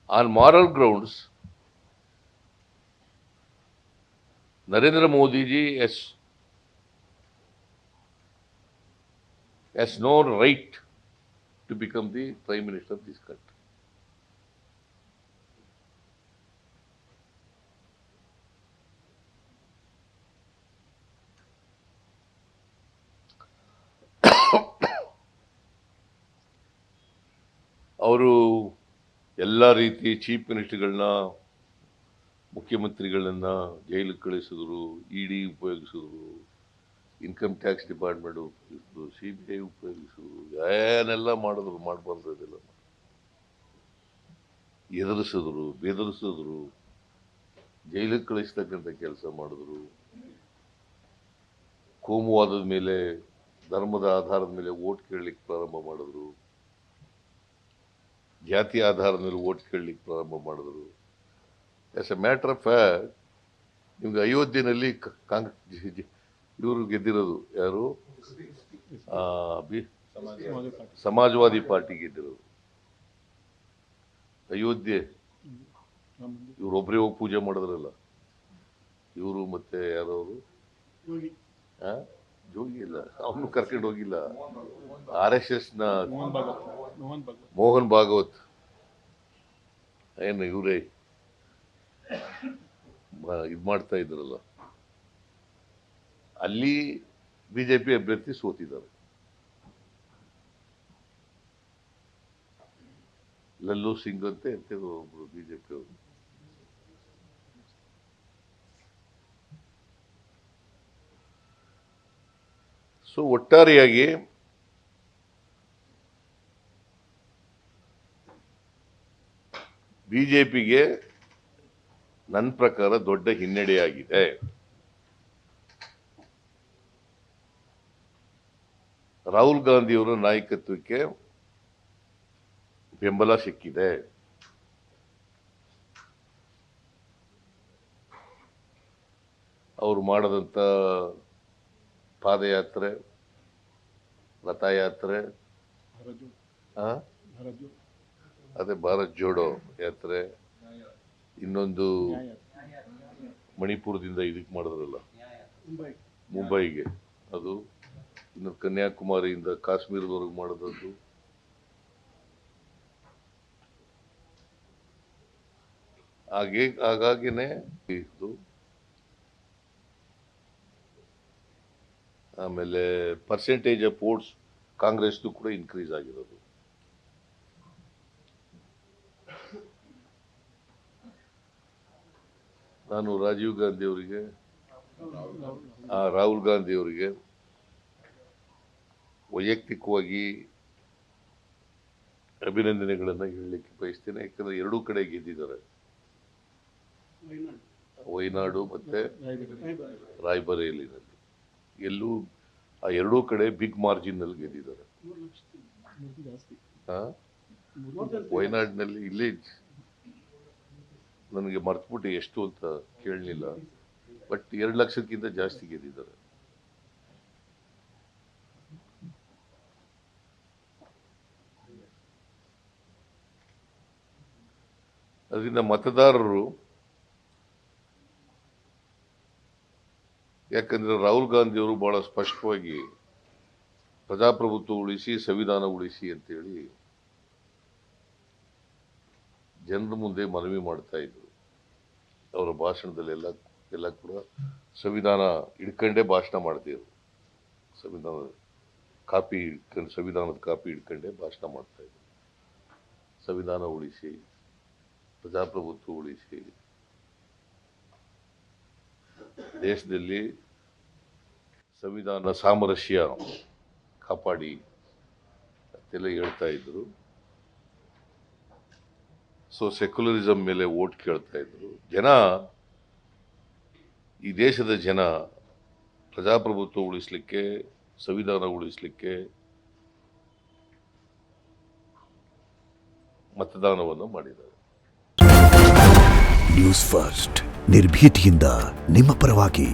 On moral grounds, Narendra Modi ji has no right to become the Prime Minister of this country. ಅವರು ಎಲ್ಲ ರೀತಿ chief ಮಿನಿಸ್ಟರ್ಗಳನ್ನ, ಮುಖ್ಯಮಂತ್ರಿಗಳನ್ನ ಜೈಲಿಗೆ ಕಳಿಸಿದ್ರು, ಇಡಿ ಉಪಯೋಗಿಸಿದ್ರು, income tax department ಉಪಯೋಗಿಸಿದ್ರು, CBI ಉಪಯೋಗಿಸಿದ್ರು, ಏನೆಲ್ಲ ಮಾಡಿದ್ರು, ಮಾಡಬಾರ್ದು ಅದೆಲ್ಲ ಎದುರಿಸಿದ್ರು, ಬೆದರಿಸಿದ್ರು, ಜೈಲಿಗೆ ಕಳಿಸ್ತಕ್ಕಂಥ ಕೆಲಸ ಮಾಡಿದ್ರು. ಕೋಮುವಾದದ ಮೇಲೆ, ಧರ್ಮದ ಆಧಾರದ ಮೇಲೆ ವೋಟ್ ಕೇಳಲಿಕ್ಕೆ ಪ್ರಾರಂಭ ಮಾಡಿದ್ರು, ಜಾತಿ ಆಧಾರದ ಮೇಲೆ ವೋಟ್ ಕೇಳಲಿಕ್ಕೆ ಪ್ರಾರಂಭ ಮಾಡಿದ್ರು. As A matter of fact, ನಿಮ್ಗೆ ಅಯೋಧ್ಯೆಯಲ್ಲಿ ಇವರು ಗೆದ್ದಿರೋದು ಯಾರು? ಸಮಾಜವಾದಿ ಪಾರ್ಟಿ ಗೆದ್ದಿರೋದು. ಅಯೋಧ್ಯೆ ಇವ್ರೊಬ್ಬರೇ ಹೋಗಿ ಪೂಜೆ ಮಾಡಿದ್ರಲ್ಲ, ಇವರು ಮತ್ತೆ ಯಾರವರು, ಜೋಗಿ ಇಲ್ಲ, ಅವನು ಕರ್ಕೊಂಡು ಹೋಗಿಲ್ಲ. RSS ನ ಮೋಹನ್ ಭಾಗವತ್ ಏನು ಇವರೇ ಇದು ಮಾಡ್ತಾ ಇದ್ರಲ್ಲ, ಅಲ್ಲಿ ಬಿಜೆಪಿ ಅಭ್ಯರ್ಥಿ ಸೋತಿದ್ದಾರೆ. ಲಲ್ಲು ಸಿಂಗ್ ಅಂತ ಒಬ್ರು ಬಿಜೆಪಿ ಅವರು. ಸೊ ಒಟ್ಟಾರೆಯಾಗಿ ಬಿಜೆಪಿಗೆ ನನ್ನ ಪ್ರಕಾರ ದೊಡ್ಡ ಹಿನ್ನಡೆಯಾಗಿದೆ. ರಾಹುಲ್ ಗಾಂಧಿಯವರ ನಾಯಕತ್ವಕ್ಕೆ ಬೆಂಬಲ ಸಿಕ್ಕಿದೆ. ಅವರು ಮಾಡದಂತ ಪಾದಯಾತ್ರೆ, ರಥಯಾತ್ರೆ, ಅದೇ ಭಾರತ್ ಜೋಡೋ ಯಾತ್ರೆ, ಇನ್ನೊಂದು ಮಣಿಪುರದಿಂದ ಇದಕ್ಕೆ ಮಾಡಿದ್ರಲ್ಲ ಮುಂಬೈಗೆ, ಅದು ಇನ್ನು ಕನ್ಯಾಕುಮಾರಿಯಿಂದ ಕಾಶ್ಮೀರದವರೆಗೂ ಮಾಡಿದದ್ದು. ಹಾಗಾಗಿನೇ ಇದು. ಆಮೇಲೆ ಪರ್ಸೆಂಟೇಜ್ ಆಫ್ ವೋಟ್ಸ್ ಕಾಂಗ್ರೆಸ್ದು ಕೂಡ ಇನ್ಕ್ರೀಸ್ ಆಗಿರೋದು. ನಾನು ರಾಜೀವ್ ಗಾಂಧಿ ಅವರಿಗೆ, ರಾಹುಲ್ ಗಾಂಧಿ ಅವರಿಗೆ ವೈಯಕ್ತಿಕವಾಗಿ ಅಭಿನಂದನೆಗಳನ್ನು ಹೇಳಲಿಕ್ಕೆ ಬಯಸ್ತೇನೆ. ಯಾಕಂದ್ರೆ ಎರಡೂ ಕಡೆ ಗೆದ್ದಿದ್ದಾರೆ, ವಯನಾಡು ಮತ್ತೆ ರಾಯ್ಬರೇಲಿನಲ್ಲಿ. ಎಲ್ಲೂ ಆ ಎರಡೂ ಕಡೆ ಬಿಗ್ ಮಾರ್ಜಿನ್ ನಲ್ಲಿ ಗೆದ್ದಿದ್ದಾರೆ. ವಯನಾಡಿನಲ್ಲಿ ಇಲ್ಲಿ ನನಗೆ ಮರ್ತುಬಿಟ್ಟು ಎಷ್ಟು ಅಂತ ಕೇಳಲಿಲ್ಲ, ಬಟ್ 2 ಲಕ್ಷಕ್ಕಿಂತ ಜಾಸ್ತಿ ಗೆದ್ದಿದ್ದಾರೆ. ಅದರಿಂದ ಮತದಾರರು, ಯಾಕಂದ್ರೆ ರಾಹುಲ್ ಗಾಂಧಿ ಅವರು ಬಹಳ ಸ್ಪಷ್ಟವಾಗಿ ಪ್ರಜಾಪ್ರಭುತ್ವ ಉಳಿಸಿ, ಸಂವಿಧಾನ ಉಳಿಸಿ ಅಂತೇಳಿ ಜನರ ಮುಂದೆ ಮನವಿ ಮಾಡ್ತಾ ಇದ್ರು. ಅವರ ಭಾಷಣದಲ್ಲಿ ಎಲ್ಲ ಕೂಡ ಸಂವಿಧಾನ ಹಿಡ್ಕೊಂಡೇ ಭಾಷಣ ಮಾಡ್ತಿದ್ರು. ಸಂವಿಧಾನದ ಕಾಪಿ ಹಿಡ್ಕೊಂಡೇ ಭಾಷಣ ಮಾಡ್ತಾ ಇದ್ರು. ಸಂವಿಧಾನ ಉಳಿಸಿ, ಪ್ರಜಾಪ್ರಭುತ್ವ ಉಳಿಸಿ, ದೇಶದಲ್ಲಿ ಸಂವಿಧಾನ ಸಾಮರಸ್ಯ ಕಾಪಾಡಿ ಅಂತೆಲ್ಲ ಹೇಳ್ತಾ ಇದ್ರು. ಸೊ ಸೆಕ್ಯುಲರಿಸಂ ಮೇಲೆ ವೋಟ್ ಕೇಳ್ತಾ ಇದ್ರು ಜನ. ಈ ದೇಶದ ಜನ ಪ್ರಜಾಪ್ರಭುತ್ವ ಉಳಿಸಲಿಕ್ಕೆ, ಸಂವಿಧಾನ ಉಳಿಸಲಿಕ್ಕೆ ಮತದಾನವನ್ನು ಮಾಡಿದ್ದಾರೆ. ನ್ಯೂಸ್ ಫಸ್ಟ್, ನಿರ್ಭೀತಿಯಿಂದ ನಿಮ್ಮ ಪರವಾಗಿ.